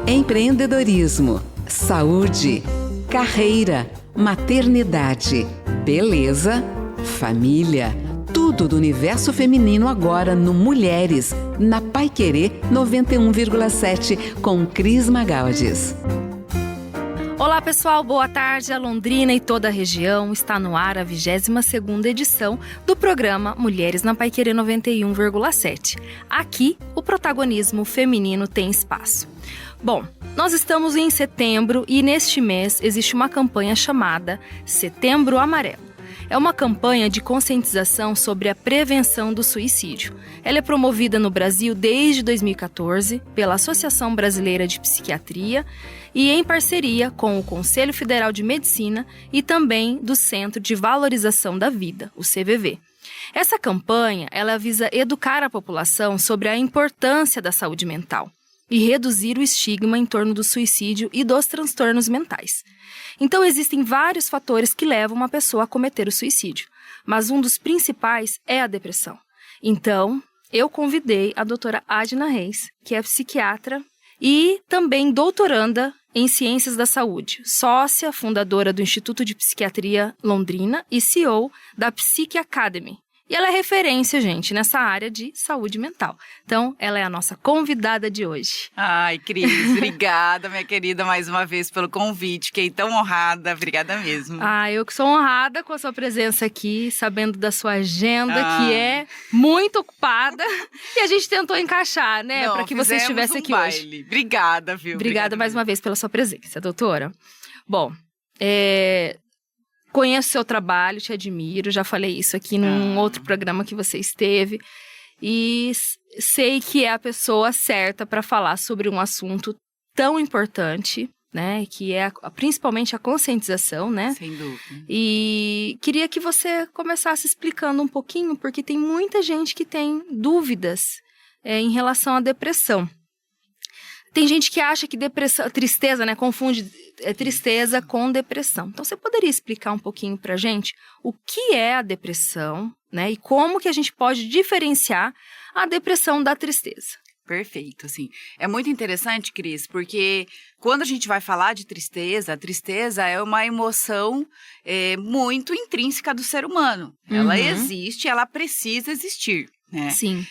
Empreendedorismo, saúde, carreira, maternidade, beleza, família. Tudo do universo feminino agora no Mulheres, na Paiquerê 91,7 com Cris Magalhães. Olá pessoal, boa tarde. A Londrina e toda a região. Está no ar a 22ª edição do programa Mulheres na Paiquerê 91,7. Aqui, o protagonismo feminino tem espaço. Bom, nós estamos em setembro e neste mês existe uma campanha chamada Setembro Amarelo. É uma campanha de conscientização sobre a prevenção do suicídio. Ela é promovida no Brasil desde 2014 pela Associação Brasileira de Psiquiatria e em parceria com o Conselho Federal de Medicina e também do Centro de Valorização da Vida, o CVV. Essa campanha, ela visa educar a população sobre a importância da saúde mental e reduzir o estigma em torno do suicídio e dos transtornos mentais. Então, existem vários fatores que levam uma pessoa a cometer o suicídio, mas um dos principais é a depressão. Então, eu convidei a doutora Adna Reis, que é psiquiatra e também doutoranda em Ciências da Saúde, sócia fundadora do Instituto de Psiquiatria Londrina e CEO da Psique Academy. E ela é referência, gente, nessa área de saúde mental. Então, ela é a nossa convidada de hoje. Ai, Cris, obrigada, minha querida, mais uma vez pelo convite. Fiquei tão honrada, obrigada mesmo. Eu que sou honrada com a sua presença aqui, sabendo da sua agenda, que é muito ocupada. E a gente tentou encaixar, né, para que você estivesse aqui hoje. Obrigada, viu? Obrigada mais uma vez pela sua presença, doutora. Bom, conheço seu trabalho, te admiro, já falei isso aqui num outro programa que você esteve. E sei que é a pessoa certa para falar sobre um assunto tão importante, né? Que é principalmente a conscientização, né? Sem dúvida. E queria que você começasse explicando um pouquinho, porque tem muita gente que tem dúvidas em relação à depressão. Tem gente que acha que tristeza, né, confunde tristeza com depressão. Então, você poderia explicar um pouquinho pra gente o que é a depressão, né, e como que a gente pode diferenciar a depressão da tristeza? Perfeito, assim. É muito interessante, Cris, porque quando a gente vai falar de tristeza, a tristeza é uma emoção muito intrínseca do ser humano. Ela existe, ela precisa existir. Né? Sim.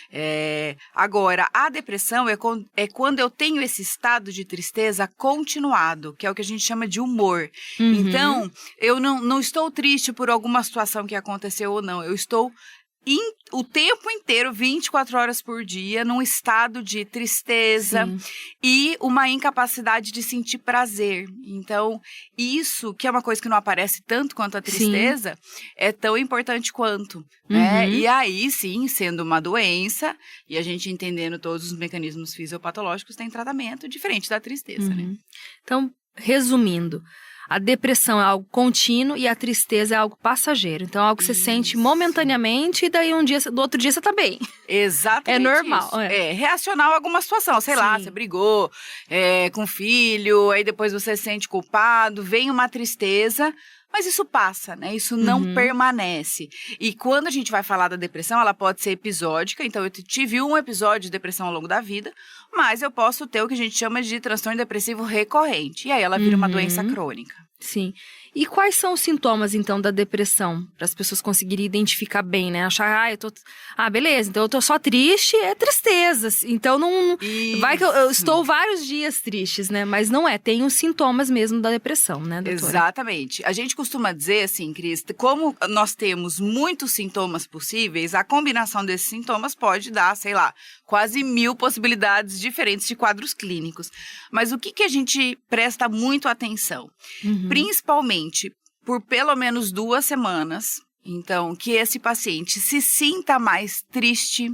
Agora, a depressão é quando eu tenho esse estado de tristeza continuado, que é o que a gente chama de humor. Então, eu não estou triste por alguma situação que aconteceu ou não, eu estou o tempo inteiro, 24 horas por dia, num estado de tristeza e uma incapacidade de sentir prazer. Então, isso, que é uma coisa que não aparece tanto quanto a tristeza, é tão importante quanto. Né? E aí, sim, sendo uma doença, e a gente entendendo todos os mecanismos fisiopatológicos, tem tratamento diferente da tristeza. Né? Então, resumindo, a depressão é algo contínuo e a tristeza é algo passageiro. Então, é algo que você sente momentaneamente e daí do outro dia você tá bem. Exatamente. É normal. É reacionar a alguma situação. Sei lá, você brigou com o filho, aí depois você se sente culpado, vem uma tristeza. Mas isso passa, né? Isso não permanece. E quando a gente vai falar da depressão, ela pode ser episódica. Então, eu tive um episódio de depressão ao longo da vida, mas eu posso ter o que a gente chama de transtorno depressivo recorrente. E aí, ela vira uma doença crônica. Sim. E quais são os sintomas, então, da depressão? Para as pessoas conseguirem identificar bem, né? Achar, beleza, então eu tô só triste, é tristeza. Então, não vai que eu estou vários dias tristes, né? Mas não é, tem os sintomas mesmo da depressão, né, doutora? Exatamente. A gente costuma dizer, assim, Cris, como nós temos muitos sintomas possíveis, a combinação desses sintomas pode dar, sei lá, quase 1000 possibilidades diferentes de quadros clínicos. Mas o que a gente presta muito atenção? Principalmente por pelo menos 2 semanas. Então, que esse paciente se sinta mais triste,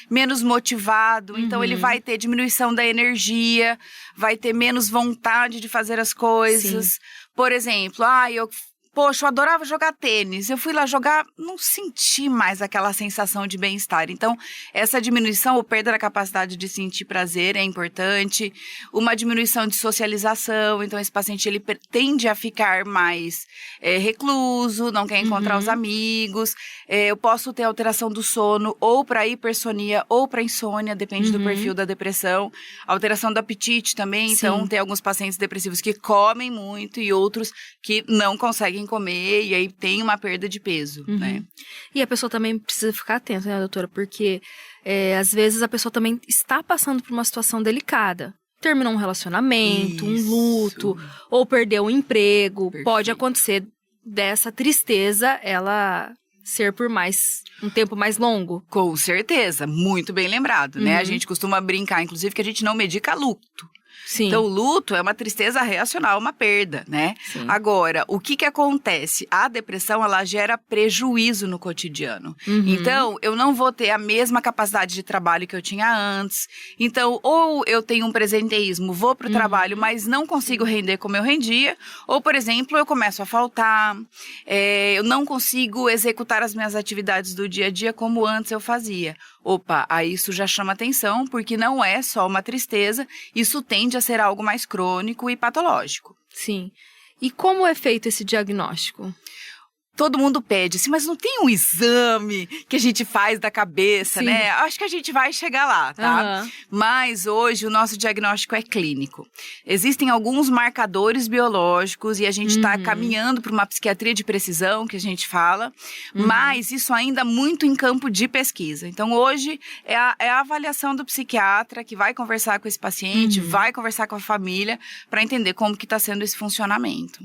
menos motivado. Então, ele vai ter diminuição da energia, vai ter menos vontade de fazer as coisas. Por exemplo, eu poxa, eu adorava jogar tênis. Eu fui lá jogar, não senti mais aquela sensação de bem-estar. Então, essa diminuição ou perda da capacidade de sentir prazer é importante. Uma diminuição de socialização. Então, esse paciente ele tende a ficar mais recluso, não quer encontrar os amigos. Eu posso ter alteração do sono ou para hipersonia ou para insônia, depende do perfil da depressão. Alteração do apetite também. Então, tem alguns pacientes depressivos que comem muito e outros que não conseguem comer e aí tem uma perda de peso, né? E a pessoa também precisa ficar atenta, né, doutora? Porque às vezes a pessoa também está passando por uma situação delicada. Terminou um relacionamento, um luto, ou perdeu o emprego. Perfeito. Pode acontecer dessa tristeza, ela ser por um tempo mais longo. Com certeza, muito bem lembrado, né? A gente costuma brincar, inclusive, que a gente não medica luto. Sim. Então, o luto é uma tristeza reacional, uma perda, né? Sim. Agora, o que acontece? A depressão, ela gera prejuízo no cotidiano. Então, eu não vou ter a mesma capacidade de trabalho que eu tinha antes. Então, ou eu tenho um presenteísmo, vou pro trabalho, mas não consigo render como eu rendia. Ou, por exemplo, eu começo a faltar. Eu não consigo executar as minhas atividades do dia a dia como antes eu fazia. Opa, aí isso já chama atenção, porque não é só uma tristeza, isso tende a ser algo mais crônico e patológico. Sim. E como é feito esse diagnóstico? Todo mundo pede assim, mas não tem um exame que a gente faz da cabeça, né? Acho que a gente vai chegar lá, tá? Mas hoje o nosso diagnóstico é clínico. Existem alguns marcadores biológicos e a gente está caminhando para uma psiquiatria de precisão, que a gente fala, mas isso ainda muito em campo de pesquisa. Então, hoje é a avaliação do psiquiatra que vai conversar com esse paciente, vai conversar com a família para entender como que está sendo esse funcionamento.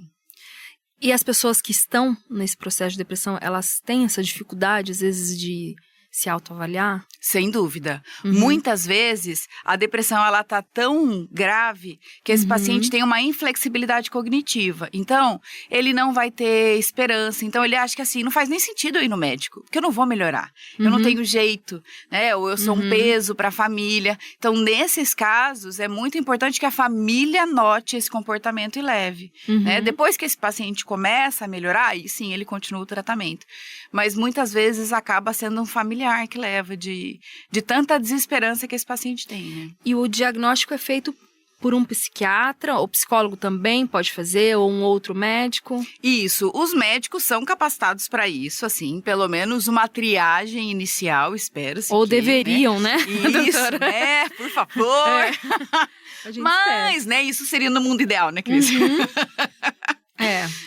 E as pessoas que estão nesse processo de depressão, elas têm essa dificuldade, às vezes, de se autoavaliar? Sem dúvida. Muitas vezes, a depressão, ela tá tão grave que esse paciente tem uma inflexibilidade cognitiva. Então, ele não vai ter esperança. Então, ele acha que assim, não faz nem sentido eu ir no médico, porque eu não vou melhorar. Eu não tenho jeito, né? Ou eu sou um peso para a família. Então, nesses casos, é muito importante que a família note esse comportamento e leve. Né? Depois que esse paciente começa a melhorar, aí sim, ele continua o tratamento. Mas muitas vezes acaba sendo um familiar que leva de tanta desesperança que esse paciente tem, né? E o diagnóstico é feito por um psiquiatra, ou psicólogo também pode fazer, ou um outro médico? Isso, os médicos são capacitados para isso, assim, pelo menos uma triagem inicial, espero-se. Ou deveriam, né? Isso, né? Por favor. Mas, né, isso seria no mundo ideal, né, Cris?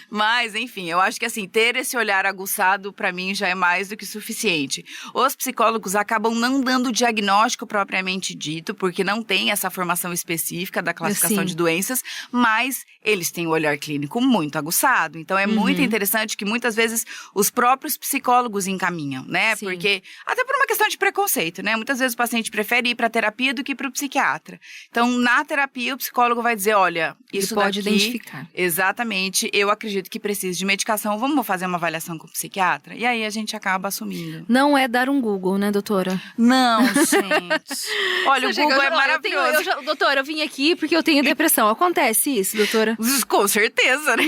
Mas, enfim, eu acho que assim, ter esse olhar aguçado, pra mim, já é mais do que suficiente. Os psicólogos acabam não dando diagnóstico propriamente dito, porque não tem essa formação específica da classificação de doenças, mas eles têm um olhar clínico muito aguçado. Então, é muito interessante que muitas vezes os próprios psicólogos encaminham, né? Sim. Porque, até por uma questão de preconceito, né? Muitas vezes o paciente prefere ir pra terapia do que pro psiquiatra. Então, na terapia, o psicólogo vai dizer, olha, isso ele pode daqui, identificar. Exatamente, eu acredito que precisa de medicação, vamos fazer uma avaliação com o psiquiatra? E aí a gente acaba assumindo. Não é dar um Google, né, doutora? Não, gente. Olha, Você o Google chega, é maravilhoso. Doutora, eu vim aqui porque eu tenho depressão. Acontece isso, doutora? Com certeza, né?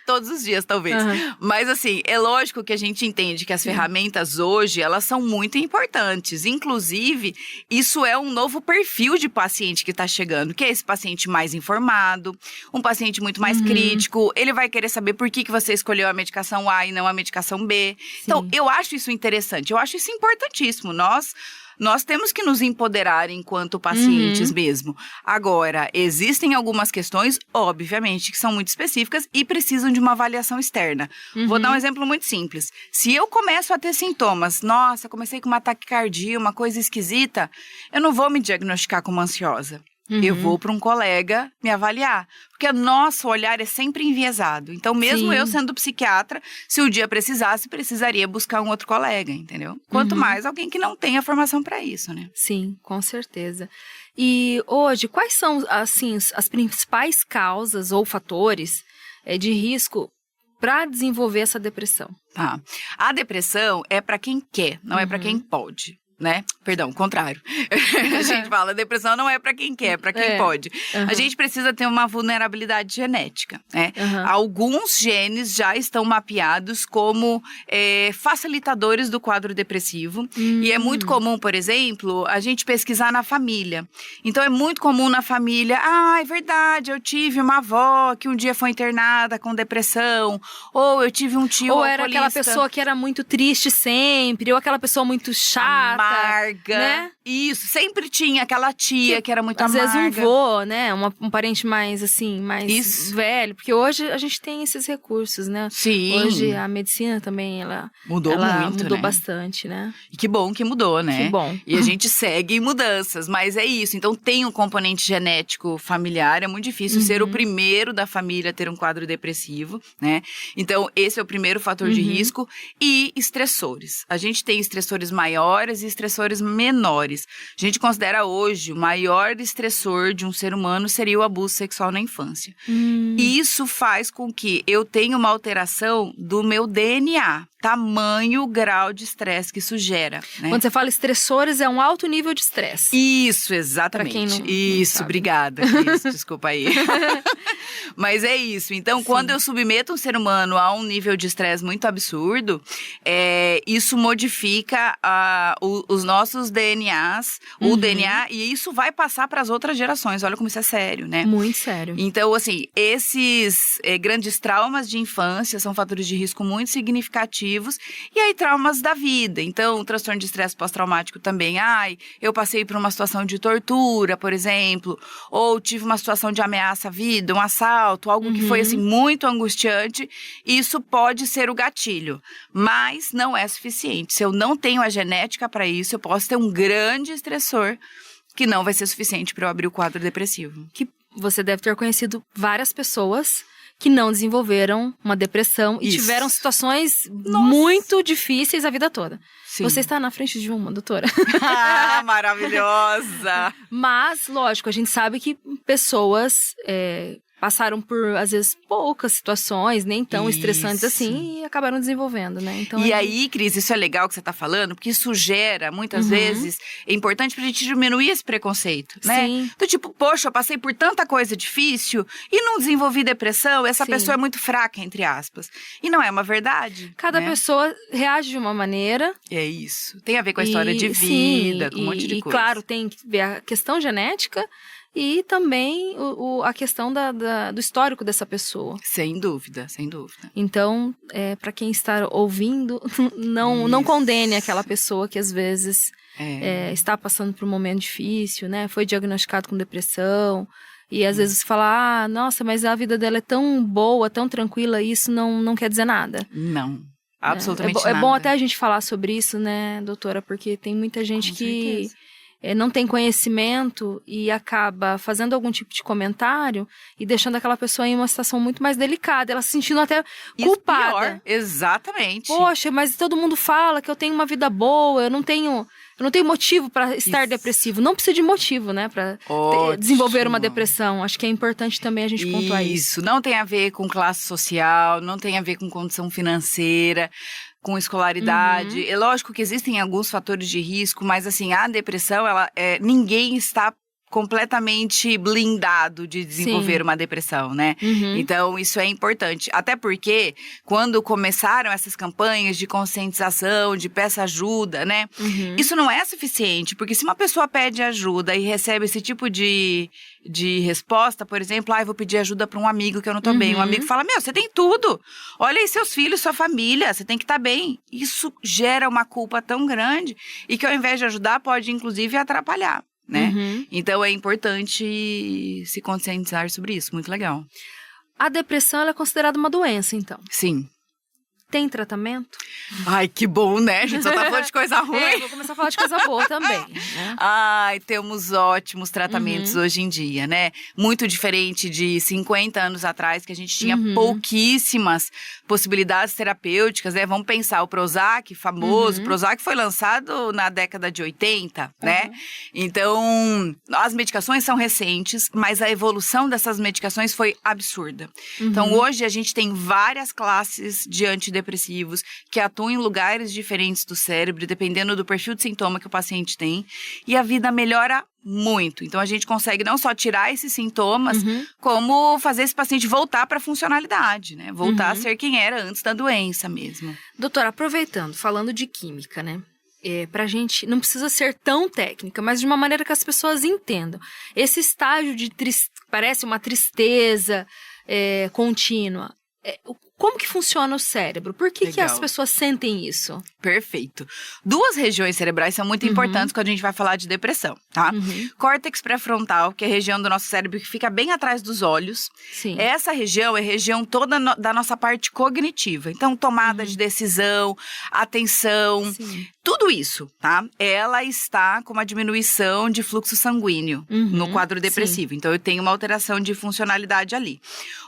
Todos os dias, talvez. Mas assim, é lógico que a gente entende que as ferramentas hoje, elas são muito importantes. Inclusive, isso é um novo perfil de paciente que está chegando, que é esse paciente mais informado, um paciente muito mais crítico. Ele vai querer saber por que você escolheu a medicação A e não a medicação B. Sim. Então, eu acho isso interessante, eu acho isso importantíssimo. Nós temos que nos empoderar enquanto pacientes mesmo. Agora, existem algumas questões, obviamente, que são muito específicas e precisam de uma avaliação externa. Vou dar um exemplo muito simples. Se eu começo a ter sintomas, nossa, comecei com uma taquicardia, uma coisa esquisita, eu não vou me diagnosticar como ansiosa. Eu vou para um colega me avaliar. Porque o nosso olhar é sempre enviesado. Então, mesmo eu sendo psiquiatra, se o dia precisasse, precisaria buscar um outro colega, entendeu? Quanto mais alguém que não tenha formação para isso, né? Sim, com certeza. E hoje, quais são, assim, as principais causas ou fatores de risco para desenvolver essa depressão? A depressão é para quem quer, não é para quem pode. né? Perdão, o contrário. A gente fala, depressão não é para quem quer, para quem pode. A gente precisa ter uma vulnerabilidade genética, né? Alguns genes já estão mapeados como facilitadores do quadro depressivo. E é muito comum, por exemplo, a gente pesquisar na família. Então, é muito comum na família, é verdade, eu tive uma avó que um dia foi internada com depressão, ou eu tive um tio ou alcoolista. era aquela pessoa que era muito triste sempre, ou aquela pessoa muito chata. Amarga, né? Isso, sempre tinha aquela tia que era muito amarga. Às vezes um vô, né? Um parente mais, assim, mais velho. Porque hoje a gente tem esses recursos, né? Sim. Hoje a medicina também, ela mudou né? Bastante, né? E que bom que mudou, né? Que bom. E a gente segue em mudanças, mas é isso. Então tem um componente genético familiar, é muito difícil ser o primeiro da família a ter um quadro depressivo, né? Então esse é o primeiro fator de risco. E estressores. A gente tem estressores maiores e estressores menores. A gente considera hoje o maior estressor de um ser humano seria o abuso sexual na infância. E isso faz com que eu tenha uma alteração do meu DNA. Tamanho, grau de estresse que isso gera, né? Quando você fala estressores, é um alto nível de estresse. Isso, exatamente. Pra quem não isso, sabe. Obrigada, Cris, desculpa aí. Mas é isso. Então, quando eu submeto um ser humano a um nível de estresse muito absurdo, isso modifica os nossos DNAs, o DNA, e isso vai passar para as outras gerações. Olha como isso é sério, né? Muito sério. Então, assim, esses grandes traumas de infância são fatores de risco muito significativos. E aí, traumas da vida. Então, o transtorno de estresse pós-traumático também. Eu passei por uma situação de tortura, por exemplo, ou tive uma situação de ameaça à vida, um assalto, algo que foi, assim, muito angustiante. Isso pode ser o gatilho, mas não é suficiente. Se eu não tenho a genética para isso, eu posso ter um grande estressor que não vai ser suficiente para eu abrir o quadro depressivo. Que você deve ter conhecido várias pessoas que não desenvolveram uma depressão e tiveram situações muito difíceis a vida toda. Sim. Você está na frente de uma, doutora. Maravilhosa! Mas, lógico, a gente sabe que pessoas passaram por, às vezes, poucas situações, nem tão estressantes assim, e acabaram desenvolvendo, né? Então, aí, Cris, isso é legal que você está falando, porque isso gera, muitas vezes, é importante pra gente diminuir esse preconceito, né? Sim. Do tipo, poxa, eu passei por tanta coisa difícil e não desenvolvi depressão, essa pessoa é muito fraca, entre aspas. E não é uma verdade. Cada né? pessoa reage de uma maneira. É isso. Tem a ver com a história de vida, com um monte de coisa. E, claro, tem que ver a questão genética. E também a questão do histórico dessa pessoa. Sem dúvida, sem dúvida. Então, para quem está ouvindo, não condene aquela pessoa que às vezes está passando por um momento difícil, né? Foi diagnosticado com depressão. E às vezes você fala, nossa, mas a vida dela é tão boa, tão tranquila, isso não quer dizer nada. Não, absolutamente nada. É bom até a gente falar sobre isso, né, doutora? Porque tem muita gente que não tem conhecimento e acaba fazendo algum tipo de comentário e deixando aquela pessoa em uma situação muito mais delicada, ela se sentindo até culpada. Pior. Exatamente. Poxa, mas todo mundo fala que eu tenho uma vida boa, eu não tenho motivo para estar depressivo. Não precisa de motivo, né, para desenvolver uma depressão. Acho que é importante também a gente pontuar isso. Isso, não tem a ver com classe social, não tem a ver com condição financeira, com escolaridade. É lógico que existem alguns fatores de risco, mas assim, a depressão, ninguém está completamente blindado de desenvolver uma depressão, né? Então, isso é importante. Até porque, quando começaram essas campanhas de conscientização, de peça ajuda, né? Isso não é suficiente, porque se uma pessoa pede ajuda e recebe esse tipo de resposta, por exemplo, eu vou pedir ajuda para um amigo que eu não tô bem. Um amigo fala, você tem tudo. Olha aí seus filhos, sua família, você tem que estar bem. Isso gera uma culpa tão grande e que ao invés de ajudar, pode inclusive atrapalhar. Né? Então é importante se conscientizar sobre isso, muito legal. A depressão ela é considerada uma doença, então? Sim. Tem tratamento? Ai, que bom, né? A gente só tá falando de coisa ruim. Vou começar a falar de coisa boa também, né? Ai, temos ótimos tratamentos hoje em dia, né? Muito diferente de 50 anos atrás, que a gente tinha pouquíssimas possibilidades terapêuticas, né? Vamos pensar, o Prozac, famoso, Prozac foi lançado na década de 80, né? Então, as medicações são recentes, mas a evolução dessas medicações foi absurda. Então, hoje a gente tem várias classes de antidepressivos. antidepressivos, que atuam em lugares diferentes do cérebro, dependendo do perfil de sintoma que o paciente tem, e a vida melhora muito. Então, a gente consegue não só tirar esses sintomas, como fazer esse paciente voltar para a funcionalidade, né? Voltar a ser quem era antes da doença mesmo. Doutora, aproveitando, falando de química, né? Pra gente, não precisa ser tão técnica, mas de uma maneira que as pessoas entendam. Esse estágio de parece uma tristeza contínua. Como que funciona o cérebro? Por que as pessoas sentem isso? Perfeito. 2 regiões cerebrais são muito importantes quando a gente vai falar de depressão, tá? Córtex pré-frontal, que é a região do nosso cérebro que fica bem atrás dos olhos. Sim. Essa região é a região toda da nossa parte cognitiva. Então, tomada de decisão, atenção, tudo isso, tá? Ela está com uma diminuição de fluxo sanguíneo no quadro depressivo. Então, eu tenho uma alteração de funcionalidade ali.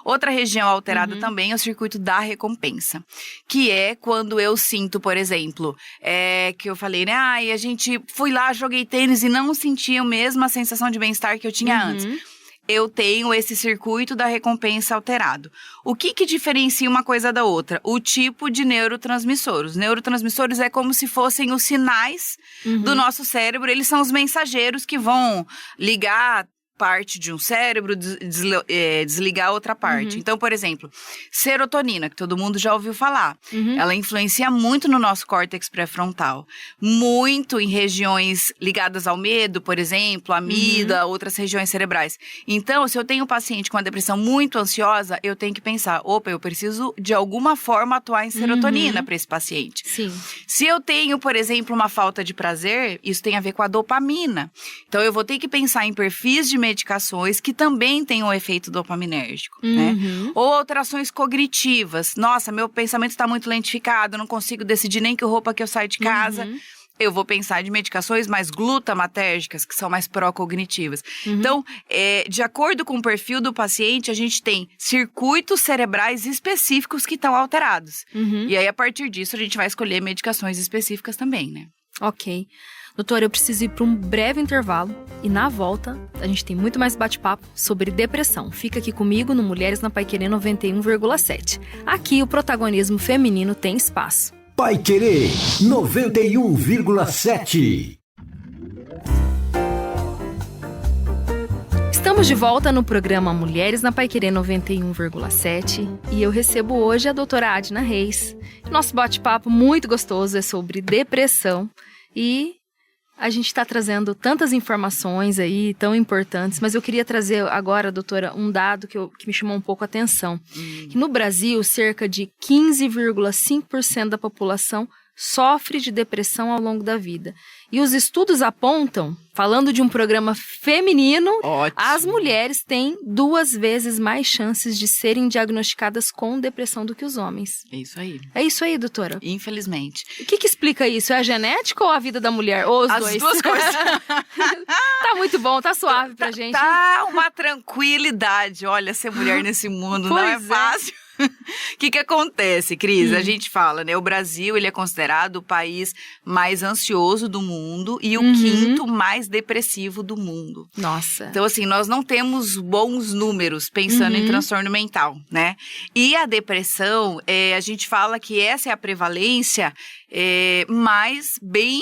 Outra região alterada também é o circuito da recompensa, que é quando eu sinto, por exemplo, que eu falei, né? A gente fui lá, joguei tênis e não senti a mesma sensação de bem-estar que eu tinha antes. Eu tenho esse circuito da recompensa alterado. O que diferencia uma coisa da outra? O tipo de neurotransmissor. Os neurotransmissores é como se fossem os sinais do nosso cérebro. Eles são os mensageiros que vão ligar parte de um cérebro, desligar outra parte. Então, por exemplo, serotonina, que todo mundo já ouviu falar. Ela influencia muito no nosso córtex pré-frontal. Muito em regiões ligadas ao medo, por exemplo, amígdala, outras regiões cerebrais. Então, se eu tenho um paciente com uma depressão muito ansiosa, eu tenho que pensar, eu preciso de alguma forma atuar em serotonina para esse paciente. Sim. Se eu tenho, por exemplo, uma falta de prazer, isso tem a ver com a dopamina. Então, eu vou ter que pensar em perfis de medicações que também têm um efeito dopaminérgico, né? Ou alterações cognitivas. Nossa, meu pensamento está muito lentificado, eu não consigo decidir nem que roupa que eu saio de casa. Eu vou pensar de medicações mais glutamatérgicas, que são mais pró-cognitivas. Então, de acordo com o perfil do paciente, a gente tem circuitos cerebrais específicos que estão alterados. E aí, a partir disso, a gente vai escolher medicações específicas também, né? Ok. Doutora, eu preciso ir para um breve intervalo e na volta a gente tem muito mais bate-papo sobre depressão. Fica aqui comigo no Mulheres na Paiquerê 91,7. Aqui o protagonismo feminino tem espaço. Paiquerê 91,7. Estamos de volta no programa Mulheres na Paiquerê 91,7 e eu recebo hoje a doutora Adna Reis. Nosso bate-papo muito gostoso é sobre depressão e a gente está trazendo tantas informações aí, tão importantes, mas eu queria trazer agora, doutora, um dado que me chamou um pouco a atenção. Que no Brasil, cerca de 15,5% da população sofre de depressão ao longo da vida. E os estudos apontam, falando de um programa feminino, as mulheres têm 2 vezes mais chances de serem diagnosticadas com depressão do que os homens. É isso aí. É isso aí, doutora? Infelizmente. O que explica isso? É a genética ou a vida da mulher? Ou os dois? As duas coisas. Tá muito bom, tá suave pra gente. Tá uma tranquilidade. Olha, ser mulher nesse mundo não é fácil. O que acontece, Cris? A gente fala, né? O Brasil, ele é considerado o país mais ansioso do mundo e o 5º mais depressivo do mundo. Nossa. Então, assim, nós não temos bons números pensando em transtorno mental, né? E a depressão, a gente fala que essa é a prevalência mais bem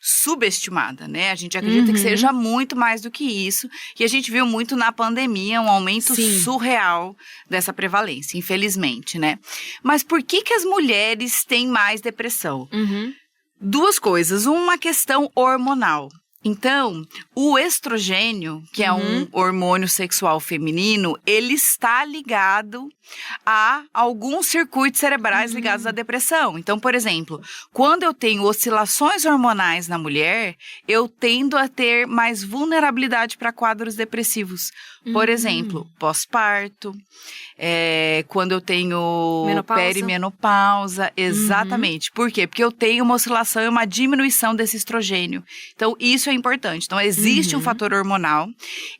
subestimada, né? A gente acredita que seja muito mais do que isso. E a gente viu muito na pandemia um aumento surreal dessa prevalência, infelizmente, né? Mas por que as mulheres têm mais depressão? 2 coisas. Uma questão hormonal. Então, o estrogênio, que é um hormônio sexual feminino, ele está ligado a alguns circuitos cerebrais ligados à depressão. Então, por exemplo, quando eu tenho oscilações hormonais na mulher, eu tendo a ter mais vulnerabilidade para quadros depressivos. Por exemplo, pós-parto, quando eu tenho perimenopausa, exatamente. Por quê? Porque eu tenho uma oscilação e uma diminuição desse estrogênio. Então, isso é importante. Então, existe um fator hormonal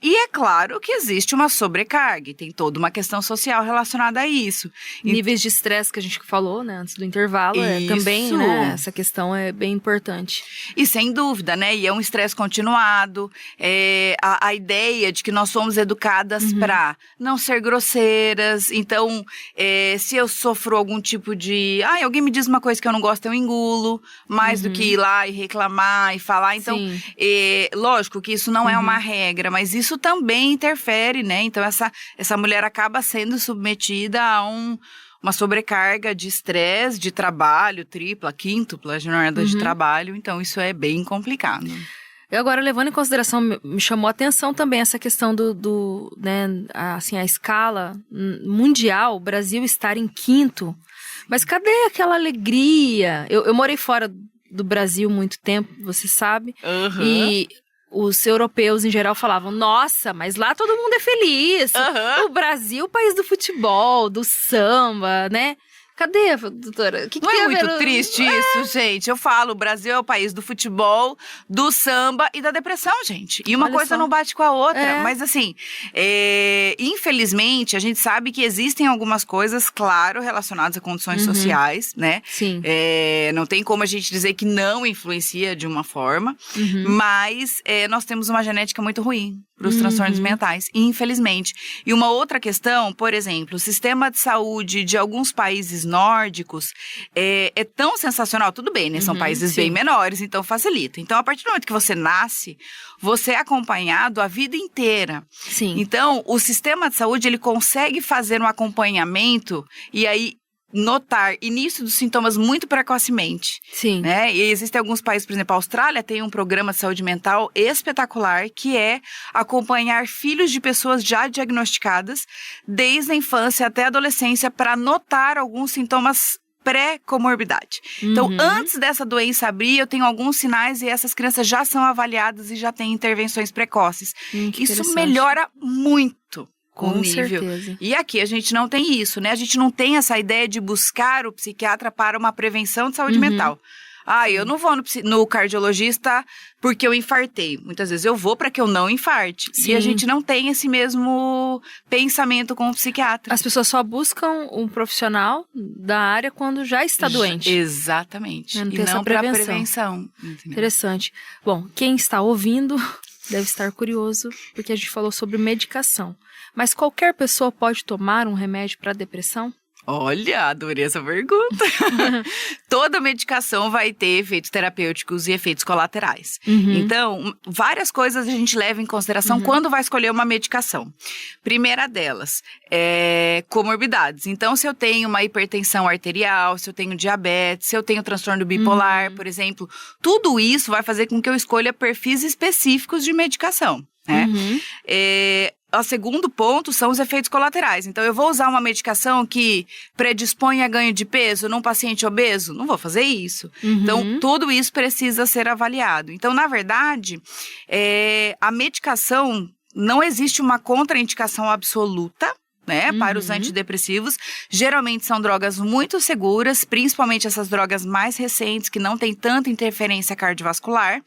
e é claro que existe uma sobrecarga e tem toda uma questão social relacionada a isso. Níveis de estresse que a gente falou, né, antes do intervalo, também, né, essa questão é bem importante. E sem dúvida, né, e é um estresse continuado, a ideia de que nós somos educadas para não ser grosseiras, outras. Então, se eu sofro algum tipo de... alguém me diz uma coisa que eu não gosto, eu engulo. Mais do que ir lá e reclamar e falar. Então, lógico que isso não é uma regra, mas isso também interfere, né? Então, essa mulher acaba sendo submetida a uma sobrecarga de estresse, de trabalho, tripla, quíntupla jornada de trabalho. Então, isso é bem complicado. E agora, levando em consideração, me chamou a atenção também essa questão né, assim, a escala mundial, o Brasil estar em quinto. Mas cadê aquela alegria? Eu morei fora do Brasil muito tempo, você sabe. E os europeus, em geral, falavam, nossa, mas lá todo mundo é feliz. O Brasil, o país do futebol, do samba, né? Cadê, doutora? Não é muito triste isso, gente? Eu falo, o Brasil é o país do futebol, do samba e da depressão, gente. E uma coisa não bate com a outra. Mas assim, infelizmente, a gente sabe que existem algumas coisas, claro, relacionadas a condições sociais, né? Sim. Não tem como a gente dizer que não influencia de uma forma. Mas nós temos uma genética muito ruim para os transtornos mentais, infelizmente. E uma outra questão, por exemplo, o sistema de saúde de alguns países nórdicos é tão sensacional. Tudo bem, né? São países bem menores, então facilita. Então, a partir do momento que você nasce, você é acompanhado a vida inteira. Sim. Então, o sistema de saúde, ele consegue fazer um acompanhamento e aí notar início dos sintomas muito precocemente. Sim. Né? E existem alguns países, por exemplo, a Austrália tem um programa de saúde mental espetacular que é acompanhar filhos de pessoas já diagnosticadas desde a infância até a adolescência para notar alguns sintomas pré-comorbidade. Então, antes dessa doença abrir, eu tenho alguns sinais e essas crianças já são avaliadas e já têm intervenções precoces. Isso melhora muito. Com certeza. E aqui a gente não tem isso, né? A gente não tem essa ideia de buscar o psiquiatra para uma prevenção de saúde mental. Eu não vou no cardiologista porque eu infartei. Muitas vezes eu vou para que eu não infarte. Sim. E a gente não tem esse mesmo pensamento com o psiquiatra. As pessoas só buscam um profissional da área quando já está doente. Exatamente. Não e não para prevenção. Interessante. Bom, quem está ouvindo deve estar curioso, porque a gente falou sobre medicação. Mas qualquer pessoa pode tomar um remédio para depressão? Olha, adorei essa pergunta. Toda medicação vai ter efeitos terapêuticos e efeitos colaterais. Então, várias coisas a gente leva em consideração quando vai escolher uma medicação. Primeira delas, comorbidades. Então, se eu tenho uma hipertensão arterial, se eu tenho diabetes, se eu tenho transtorno bipolar, por exemplo, tudo isso vai fazer com que eu escolha perfis específicos de medicação. Né? O segundo ponto são os efeitos colaterais. Então, eu vou usar uma medicação que predispõe a ganho de peso num paciente obeso? Não vou fazer isso. Então, tudo isso precisa ser avaliado. Então, na verdade, a medicação, não existe uma contraindicação absoluta, né, para os antidepressivos. Geralmente são drogas muito seguras, principalmente essas drogas mais recentes, que não têm tanta interferência cardiovascular,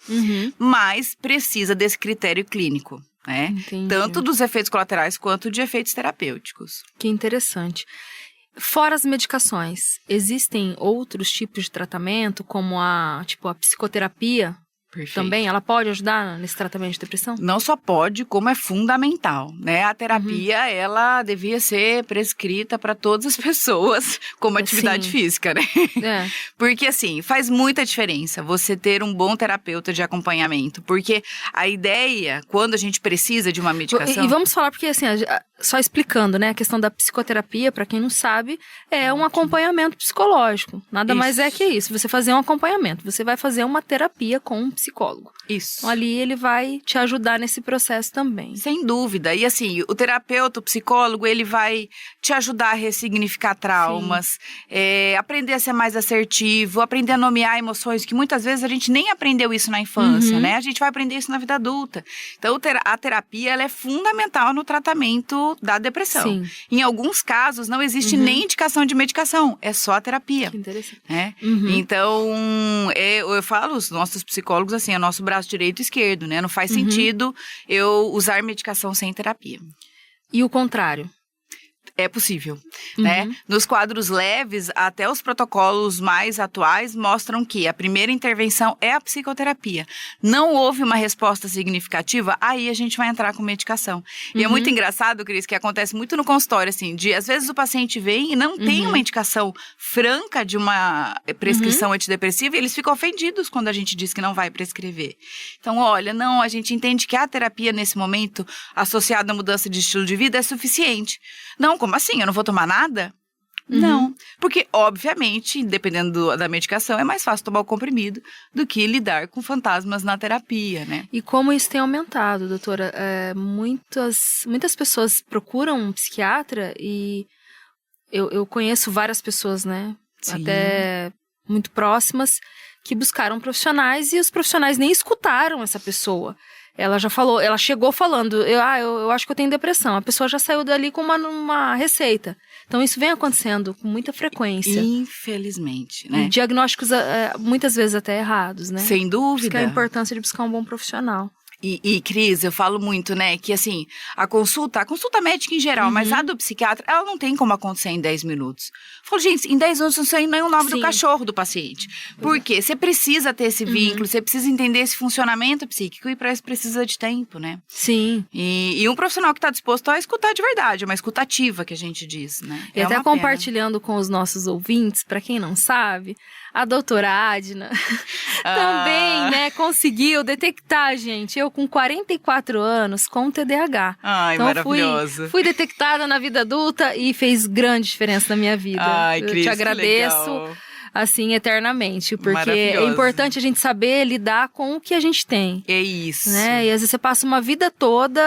mas precisa desse critério clínico. Né? Tanto dos efeitos colaterais quanto de efeitos terapêuticos. Que interessante. Fora as medicações, existem outros tipos de tratamento, como a psicoterapia? Perfeito. Também, ela pode ajudar nesse tratamento de depressão? Não só pode, como é fundamental, né? A terapia, ela devia ser prescrita para todas as pessoas como atividade física, né? Porque, assim, faz muita diferença você ter um bom terapeuta de acompanhamento. Porque a ideia, quando a gente precisa de uma medicação... E vamos falar, porque, assim, só explicando, né? A questão da psicoterapia, para quem não sabe, é um acompanhamento psicológico. Nada mais é que isso. Você fazer um acompanhamento. Você vai fazer uma terapia com um psicólogo. Isso. Então, ali ele vai te ajudar nesse processo também. Sem dúvida. E assim, o terapeuta, o psicólogo, ele vai te ajudar a ressignificar traumas, aprender a ser mais assertivo, aprender a nomear emoções, que muitas vezes a gente nem aprendeu isso na infância, né? A gente vai aprender isso na vida adulta. Então, a terapia, ela é fundamental no tratamento da depressão. Sim. Em alguns casos, não existe nem indicação de medicação, é só a terapia. Que interessante. Né? Então, eu falo, os nossos psicólogos, assim, é o nosso braço direito e esquerdo, né? Não faz sentido eu usar medicação sem terapia. E o contrário? É possível, né? Nos quadros leves, até os protocolos mais atuais mostram que a primeira intervenção é a psicoterapia. Não houve uma resposta significativa, aí a gente vai entrar com medicação. E é muito engraçado, Cris, que acontece muito no consultório, assim, às vezes o paciente vem e não tem uma indicação franca de uma prescrição antidepressiva e eles ficam ofendidos quando a gente diz que não vai prescrever. Então, olha, não, a gente entende que a terapia nesse momento, associada à mudança de estilo de vida, é suficiente. Não, como assim? Eu não vou tomar nada? Não, porque, obviamente, dependendo da medicação, é mais fácil tomar o comprimido do que lidar com fantasmas na terapia, né? E como isso tem aumentado, doutora? Muitas pessoas procuram um psiquiatra e eu conheço várias pessoas, né? Sim. Até muito próximas, que buscaram profissionais e os profissionais nem escutaram essa pessoa. Ela já falou, ela chegou falando, eu acho que eu tenho depressão. A pessoa já saiu dali com uma receita. Então, isso vem acontecendo com muita frequência. Infelizmente, né? E diagnósticos, muitas vezes, até errados, né? Sem dúvida. Isso que é a importância de buscar um bom profissional. E, Cris, eu falo muito, né, que assim, a consulta médica em geral, mas a do psiquiatra, ela não tem como acontecer em 10 minutos. Eu falo, gente, em 10 minutos não sei nem o nome do cachorro do paciente. Por quê? Você precisa ter esse vínculo, você precisa entender esse funcionamento psíquico e para isso precisa de tempo, né? Sim. E um profissional que está disposto a escutar de verdade, uma escutativa que a gente diz, né? E até compartilhando com os nossos ouvintes, para quem não sabe, a doutora Adna também, né, conseguiu detectar, gente, eu com 44 anos com TDAH. Ai, então, maravilhoso. Fui detectada na vida adulta e fez grande diferença na minha vida. Ai, Cris, eu te agradeço, assim, eternamente, porque é importante a gente saber lidar com o que a gente tem. É isso. Né? E às vezes você passa uma vida toda,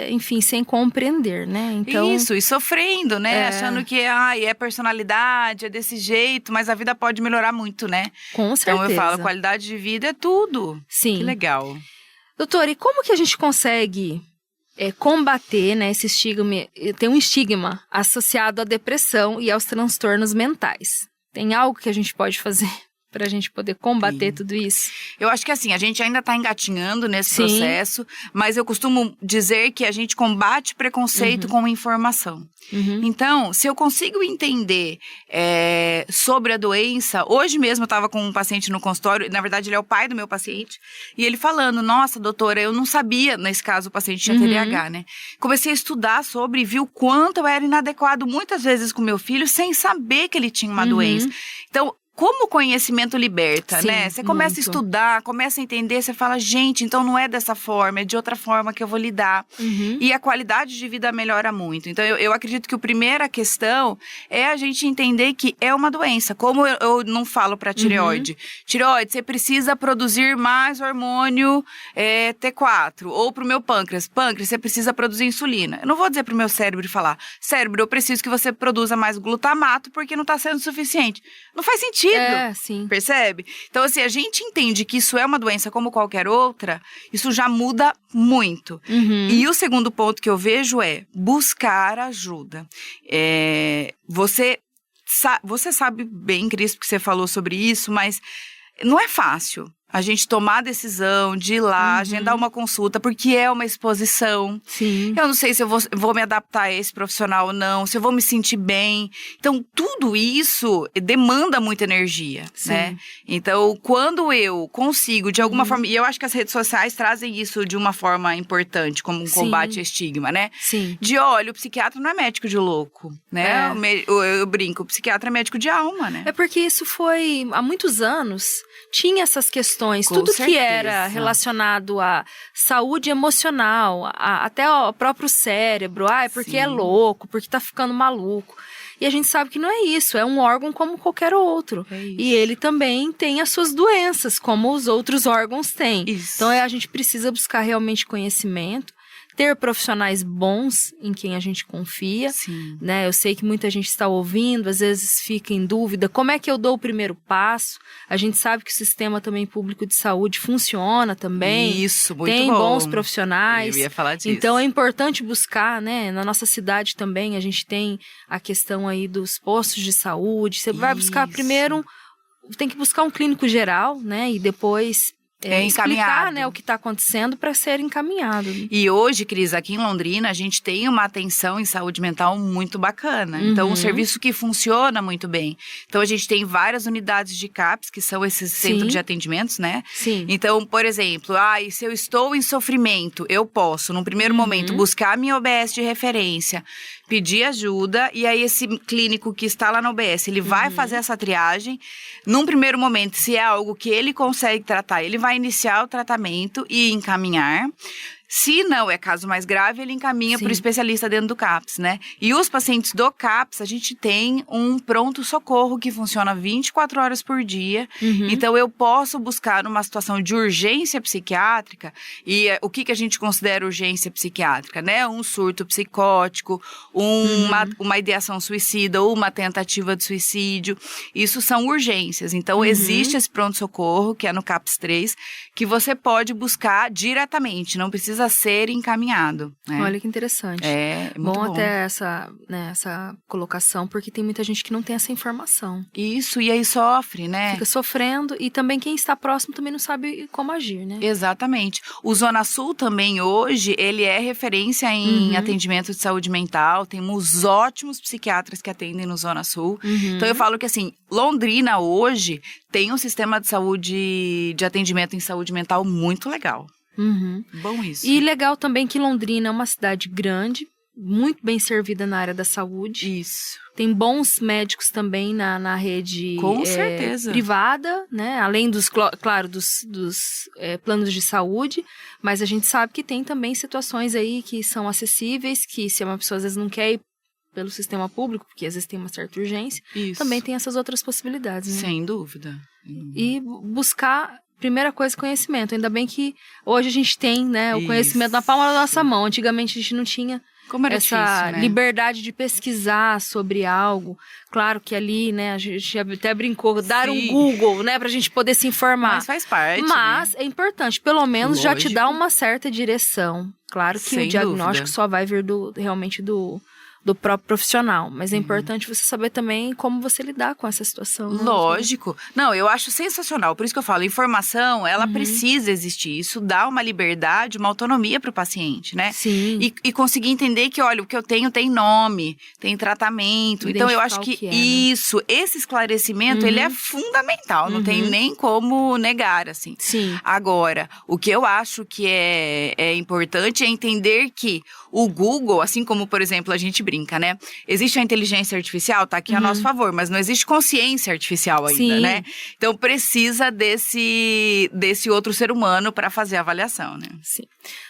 enfim, sem compreender, né? Então, isso, e sofrendo, né? Achando que é personalidade, é desse jeito, mas a vida pode melhorar muito, né? Com certeza. Então eu falo, qualidade de vida é tudo. Sim. Que legal. Doutora, e como que a gente consegue combater, né, esse estigma? Tem um estigma associado à depressão e aos transtornos mentais. Tem algo que a gente pode fazer para a gente poder combater tudo isso? Eu acho que assim, a gente ainda está engatinhando nesse processo, mas eu costumo dizer que a gente combate preconceito com informação. Então, se eu consigo entender sobre a doença, hoje mesmo eu estava com um paciente no consultório, na verdade ele é o pai do meu paciente, e ele falando, nossa, doutora, eu não sabia, nesse caso o paciente tinha TDAH, né? Comecei a estudar sobre e vi o quanto eu era inadequado muitas vezes com meu filho, sem saber que ele tinha uma doença. Então, como o conhecimento liberta, Sim, né? Você começa muito. a estudar, começa a entender, você fala, gente, então não é dessa forma, é de outra forma que eu vou lidar. E a qualidade de vida melhora muito. Então, eu acredito que a primeira questão é a gente entender que é uma doença. Como eu não falo para tireoide. Tireoide, você precisa produzir mais hormônio T4. Ou pro meu pâncreas. Pâncreas, você precisa produzir insulina. Eu não vou dizer pro meu cérebro falar, cérebro, eu preciso que você produza mais glutamato porque não tá sendo suficiente. Não faz sentido. Sim. Percebe? Então, assim, a gente entende que isso é uma doença como qualquer outra, isso já muda muito. E o segundo ponto que eu vejo é buscar ajuda. Você sabe bem, Cris, porque você falou sobre isso, mas não é fácil a gente tomar a decisão de ir lá, agendar uma consulta, porque é uma exposição. Sim. Eu não sei se eu vou me adaptar a esse profissional ou não, se eu vou me sentir bem. Então, tudo isso demanda muita energia, né? Então, quando eu consigo, de alguma forma... E eu acho que as redes sociais trazem isso de uma forma importante, como um combate ao estigma, né? Sim. Olha, o psiquiatra não é médico de louco, né? Eu brinco, o psiquiatra é médico de alma, né? É porque isso foi... Há muitos anos, tinha essas questões. Com tudo certeza. Que era relacionado à saúde emocional, até o próprio cérebro. É porque é louco, porque tá ficando maluco. E a gente sabe que não é isso, é um órgão como qualquer outro. E ele também tem as suas doenças, como os outros órgãos têm. Então a gente precisa buscar realmente conhecimento, ter profissionais bons em quem a gente confia, né? Eu sei que muita gente está ouvindo, às vezes fica em dúvida, como é que eu dou o primeiro passo? A gente sabe que o sistema também público de saúde funciona também. Isso, muito tem bom. Bons profissionais. Eu ia falar disso. Então é importante buscar, né? Na nossa cidade também a gente tem a questão aí dos postos de saúde. Você vai buscar primeiro, tem que buscar um clínico geral, né? E depois explicar, né, o que está acontecendo para ser encaminhado. E hoje, Cris, aqui em Londrina, a gente tem uma atenção em saúde mental muito bacana. Então, um serviço que funciona muito bem. Então, a gente tem várias unidades de CAPS, que são esses centros de atendimentos, né? Sim. Então, por exemplo, e se eu estou em sofrimento, eu posso, num primeiro momento, buscar a minha OBS de referência, pedir ajuda, e aí esse clínico que está lá na OBS, ele vai fazer essa triagem. Num primeiro momento, se é algo que ele consegue tratar, ele vai iniciar o tratamento e encaminhar. Se não é caso mais grave, ele encaminha para o especialista dentro do CAPS, né? E os pacientes do CAPS, a gente tem um pronto-socorro que funciona 24 horas por dia. Então, eu posso buscar numa situação de urgência psiquiátrica, e o que a gente considera urgência psiquiátrica, né? Um surto psicótico, uma ideação suicida ou uma tentativa de suicídio. Isso são urgências. Então, existe esse pronto-socorro, que é no CAPS 3, que você pode buscar diretamente, não precisa ser encaminhado. Né? Olha que interessante. É muito bom. Até essa colocação, porque tem muita gente que não tem essa informação. Isso, e aí sofre, né? Fica sofrendo, e também quem está próximo também não sabe como agir, né? Exatamente. O Zona Sul também hoje, ele é referência em atendimento de saúde mental, temos ótimos psiquiatras que atendem no Zona Sul. Então eu falo que assim, Londrina hoje tem um sistema de saúde, de atendimento em saúde mental muito legal. Bom isso. E legal também que Londrina é uma cidade grande, muito bem servida na área da saúde. Isso. Tem bons médicos também na rede Com certeza. Privada, né? Além dos planos de saúde, mas a gente sabe que tem também situações aí que são acessíveis, que se uma pessoa às vezes não quer ir pelo sistema público, porque às vezes tem uma certa urgência, também tem essas outras possibilidades. Né? Sem dúvida. E buscar... Primeira coisa, conhecimento. Ainda bem que hoje a gente tem, né, o conhecimento na palma da nossa mão. Antigamente a gente não tinha essa liberdade de pesquisar sobre algo. Claro que ali, né, a gente até brincou, dar um Google, né, pra gente poder se informar. Mas faz parte, Mas é importante, pelo menos já te dá uma certa direção. Claro que o diagnóstico só vai vir realmente do próprio profissional, mas é importante você saber também como você lidar com essa situação. Né? Lógico. Não, eu acho sensacional, por isso que eu falo, informação, ela precisa existir, isso dá uma liberdade, uma autonomia para o paciente, né? Sim. E conseguir entender que, olha, o que eu tenho tem nome, tem tratamento, então eu acho que isso, esse esclarecimento, ele é fundamental, não tem nem como negar, assim. Sim. Agora, o que eu acho que é importante é entender que o Google, assim como, por exemplo, a gente brinca, né? Existe a inteligência artificial, tá aqui a nosso favor, mas não existe consciência artificial ainda, né? Então, precisa desse outro ser humano para fazer a avaliação, né? Sim.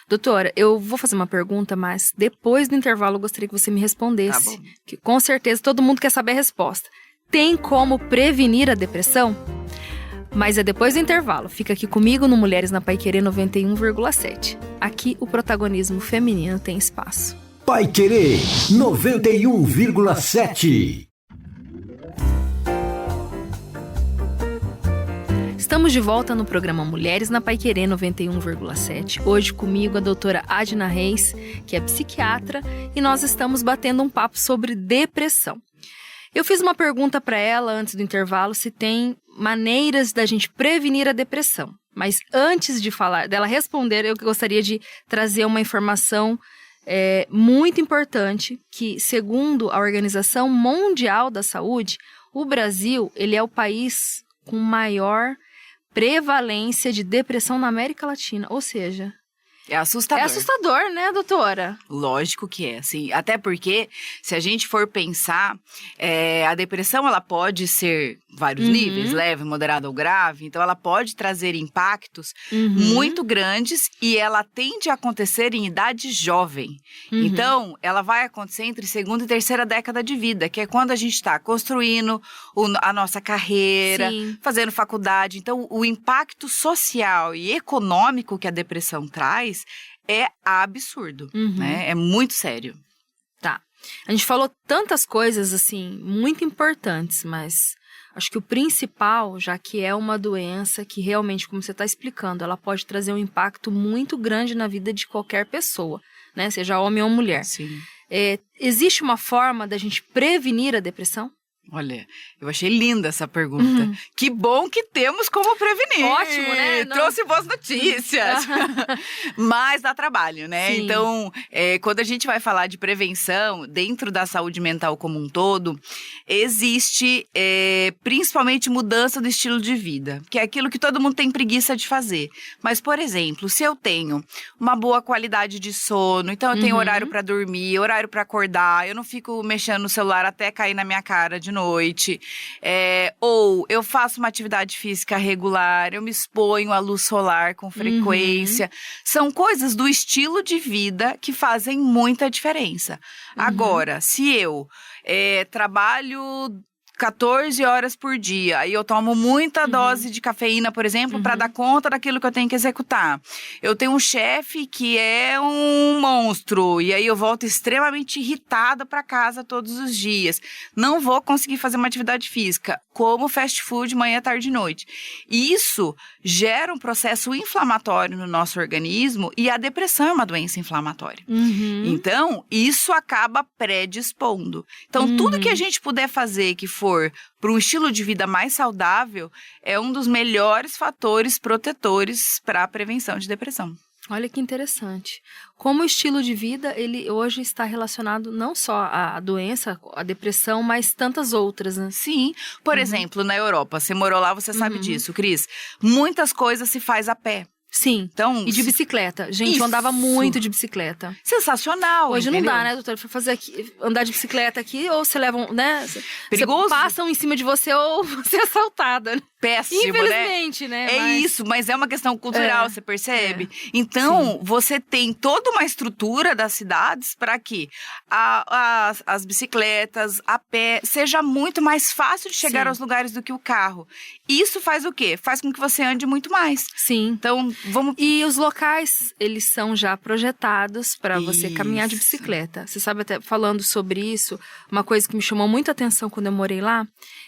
Doutora, eu vou fazer uma pergunta, mas depois do intervalo eu gostaria que você me respondesse. Tá bom. Que com certeza todo mundo quer saber a resposta. Tem como prevenir a depressão? Mas é depois do intervalo. Fica aqui comigo no Mulheres na Paiquerê 91,7. Aqui o protagonismo feminino tem espaço. Paiquerê 91,7. Estamos de volta no programa Mulheres na Paiquerê 91,7. Hoje comigo a doutora Adna Reis, que é psiquiatra, e nós estamos batendo um papo sobre depressão. Eu fiz uma pergunta para ela antes do intervalo se tem maneiras da gente prevenir a depressão. Mas antes dela responder, eu gostaria de trazer uma informação muito importante que, segundo a Organização Mundial da Saúde, o Brasil ele é o país com maior prevalência de depressão na América Latina. Ou seja... É assustador. É assustador, né, doutora? Lógico que é, assim. Até porque, se a gente for pensar, a depressão, ela pode ser vários níveis, leve, moderado ou grave. Então, ela pode trazer impactos muito grandes e ela tende a acontecer em idade jovem. Então, ela vai acontecer entre segunda e terceira década de vida, que é quando a gente está construindo a nossa carreira, fazendo faculdade. Então, o impacto social e econômico que a depressão traz é absurdo, né? É muito sério. Tá. A gente falou tantas coisas, assim, muito importantes, mas acho que o principal, já que é uma doença que realmente, como você está explicando, ela pode trazer um impacto muito grande na vida de qualquer pessoa, né? Seja homem ou mulher. Sim. Existe uma forma da gente prevenir a depressão? Olha, eu achei linda essa pergunta. Que bom que temos como prevenir. Ótimo, né? Trouxe boas notícias. Mas dá trabalho, né? Sim. Então, quando a gente vai falar de prevenção, dentro da saúde mental como um todo, existe principalmente mudança do estilo de vida, que é aquilo que todo mundo tem preguiça de fazer. Mas, por exemplo, se eu tenho uma boa qualidade de sono, então eu tenho horário para dormir, horário para acordar, eu não fico mexendo no celular até cair na minha cara de noite, ou eu faço uma atividade física regular, eu me exponho à luz solar com frequência. São coisas do estilo de vida que fazem muita diferença. Agora, se eu trabalho 14 horas por dia, e eu tomo muita dose de cafeína, por exemplo, para dar conta daquilo que eu tenho que executar. Eu tenho um chefe que é um monstro, e aí eu volto extremamente irritada para casa todos os dias. Não vou conseguir fazer uma atividade física, como fast food manhã, tarde e noite. Isso gera um processo inflamatório no nosso organismo, e a depressão é uma doença inflamatória. Então, isso acaba predispondo. Então, tudo que a gente puder fazer que for para um estilo de vida mais saudável, é um dos melhores fatores protetores para a prevenção de depressão. Olha que interessante. Como o estilo de vida, ele hoje está relacionado não só à doença, à depressão, mas tantas outras, né? Sim. Por exemplo, na Europa, você morou lá, você sabe disso, Cris. Muitas coisas se faz a pé. Sim, então, e de bicicleta. Gente, eu andava muito de bicicleta. Sensacional, hoje entendeu? não dá, né, doutora? Pra fazer aqui, andar de bicicleta aqui, ou você leva né? Perigoso. Passam em cima de você ou você é assaltada, né? Péssimo, infelizmente, né? Isso, mas é uma questão cultural, você percebe? Então, você tem toda uma estrutura das cidades para que as bicicletas, a pé, seja muito mais fácil de chegar aos lugares do que o carro. Isso faz o quê? Faz com que você ande muito mais. Sim. Então, vamos... E os locais, eles são já projetados para você caminhar de bicicleta. Você sabe, até falando sobre isso, uma coisa que me chamou muita atenção quando eu morei lá,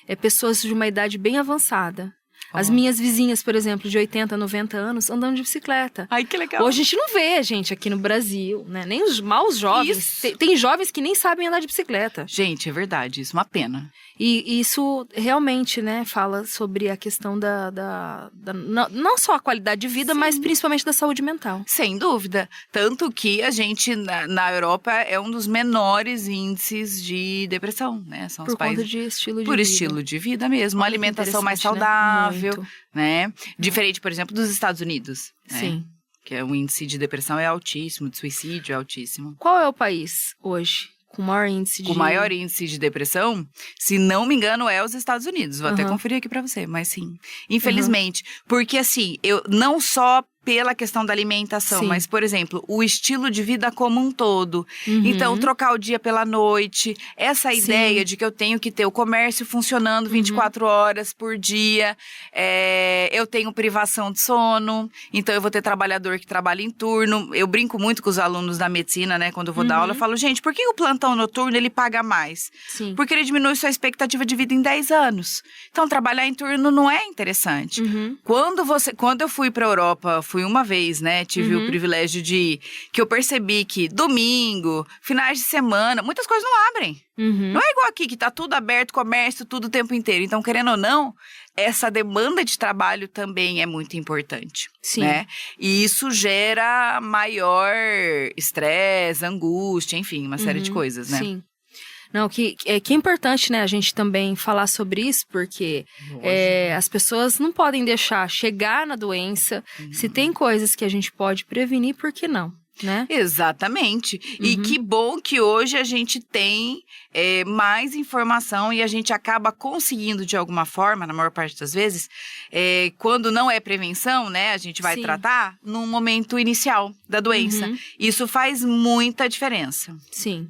é pessoas de uma idade bem avançada. As minhas vizinhas, por exemplo, de 80, 90 anos, andando de bicicleta. Ai, que legal. Hoje a gente não vê gente aqui no Brasil, né? Nem os maus jovens. Tem jovens que nem sabem andar de bicicleta. Gente, é verdade, isso é uma pena. E isso realmente, né, fala sobre a questão não só a qualidade de vida, mas principalmente da saúde mental. Sem dúvida. Tanto que a gente, na Europa, é um dos menores índices de depressão, né? São por os países... conta de estilo de Por vida. estilo de vida mesmo. Uma alimentação mais saudável, né? Diferente, por exemplo, dos Estados Unidos. Sim. Né? Que o índice de depressão é altíssimo, de suicídio é altíssimo. Qual é o país hoje com maior índice de... O maior índice de depressão, se não me engano, é os Estados Unidos. Vou até conferir aqui pra você, mas sim. Infelizmente. Porque assim, eu não só pela questão da alimentação, mas, por exemplo, o estilo de vida como um todo. Então, trocar o dia pela noite, essa ideia de que eu tenho que ter o comércio funcionando 24 horas por dia, eu tenho privação de sono, então eu vou ter trabalhador que trabalha em turno. Eu brinco muito com os alunos da medicina, né, quando eu vou dar aula, eu falo, gente, por que o plantão noturno ele paga mais? Porque ele diminui sua expectativa de vida em 10 anos. Então, trabalhar em turno não é interessante. Quando eu fui pra Europa, fui uma vez, né? Tive o privilégio que eu percebi que domingo, finais de semana, muitas coisas não abrem. Não é igual aqui, que tá tudo aberto, comércio, tudo o tempo inteiro. Então, querendo ou não, essa demanda de trabalho também é muito importante, né? E isso gera maior estresse, angústia, enfim, uma série de coisas, né? Sim. Não, que é importante, né, a gente também falar sobre isso, porque as pessoas não podem deixar chegar na doença. Se tem coisas que a gente pode prevenir, por que não? Né? Exatamente. E que bom que hoje a gente tem mais informação e a gente acaba conseguindo, de alguma forma, na maior parte das vezes, quando não é prevenção, né, a gente vai tratar no momento inicial da doença. Isso faz muita diferença. Sim.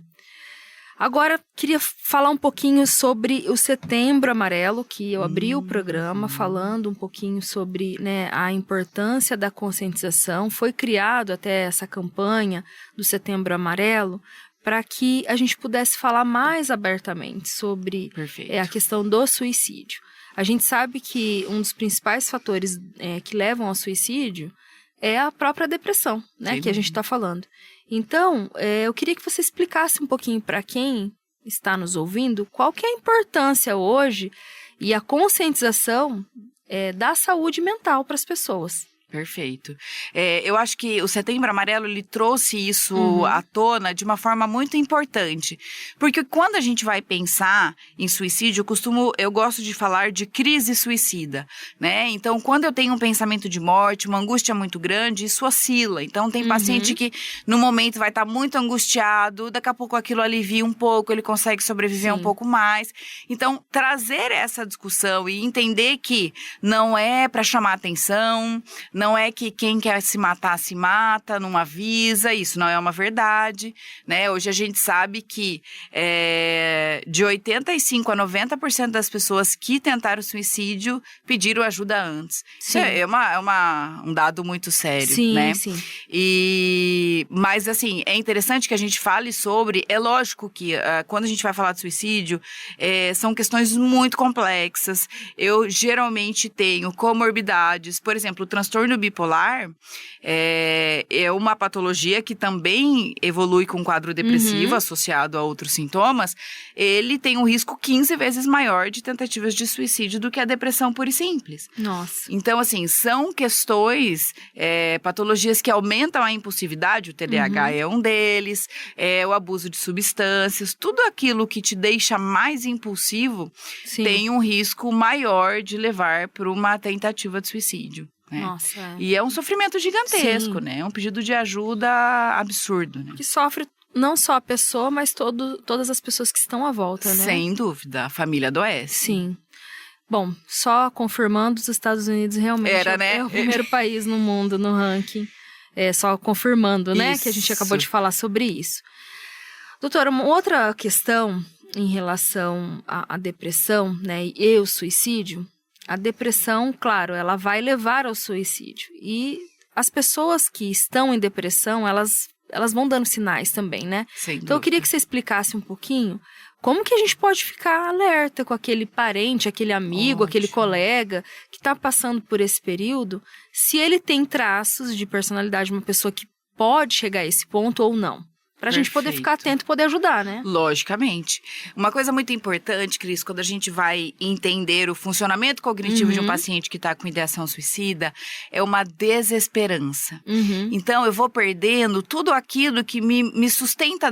Agora, queria falar um pouquinho sobre o Setembro Amarelo, que eu abri o programa falando um pouquinho sobre, né, a importância da conscientização. Foi criado até essa campanha do Setembro Amarelo para que a gente pudesse falar mais abertamente sobre a questão do suicídio. A gente sabe que um dos principais fatores que levam ao suicídio é a própria depressão, né, que a gente está falando. Então, eu queria que você explicasse um pouquinho para quem está nos ouvindo, qual que é a importância hoje e a conscientização da saúde mental para as pessoas. Perfeito. Eu acho que o Setembro Amarelo, ele trouxe isso à tona de uma forma muito importante. Porque quando a gente vai pensar em suicídio, eu gosto de falar de crise suicida, né? Então, quando eu tenho um pensamento de morte, uma angústia muito grande, isso oscila. Então, tem paciente que no momento vai estar muito angustiado, daqui a pouco aquilo alivia um pouco, ele consegue sobreviver um pouco mais. Então, trazer essa discussão e entender que não é para chamar atenção, não é que quem quer se mata, não avisa, isso não é uma verdade, né? Hoje a gente sabe que de 85% a 90% das pessoas que tentaram suicídio pediram ajuda antes. Sim. Isso é um dado muito sério, sim, né? Sim. Mas, assim, é interessante que a gente fale sobre... É lógico que quando a gente vai falar de suicídio, são questões muito complexas. Eu geralmente tenho comorbidades, por exemplo, o transtorno bipolar é uma patologia que também evolui com quadro depressivo associado a outros sintomas. Ele tem um risco 15 vezes maior de tentativas de suicídio do que a depressão pura e simples. Nossa. Então, assim, são questões, patologias que aumentam a impulsividade, o TDAH é um deles, o abuso de substâncias, tudo aquilo que te deixa mais impulsivo tem um risco maior de levar para uma tentativa de suicídio. Né? Nossa, E é um sofrimento gigantesco, né? É um pedido de ajuda absurdo, né? Que sofre não só a pessoa, mas todas as pessoas que estão à volta, né? Sem dúvida, a família adoece. Sim. Bom, só confirmando, os Estados Unidos realmente é o primeiro país no mundo, no ranking. Só confirmando, né? Que a gente acabou de falar sobre isso. Doutora, uma outra questão em relação à depressão, né? E o suicídio... A depressão, claro, ela vai levar ao suicídio. E as pessoas que estão em depressão, elas vão dando sinais também, né? Então, eu queria que você explicasse um pouquinho como que a gente pode ficar alerta com aquele parente, aquele amigo, aquele colega que está passando por esse período, se ele tem traços de personalidade, uma pessoa que pode chegar a esse ponto ou não. Pra gente poder ficar atento e poder ajudar, né? Logicamente. Uma coisa muito importante, Cris, quando a gente vai entender o funcionamento cognitivo de um paciente que está com ideação suicida, é uma desesperança. Então, eu vou perdendo tudo aquilo que me sustenta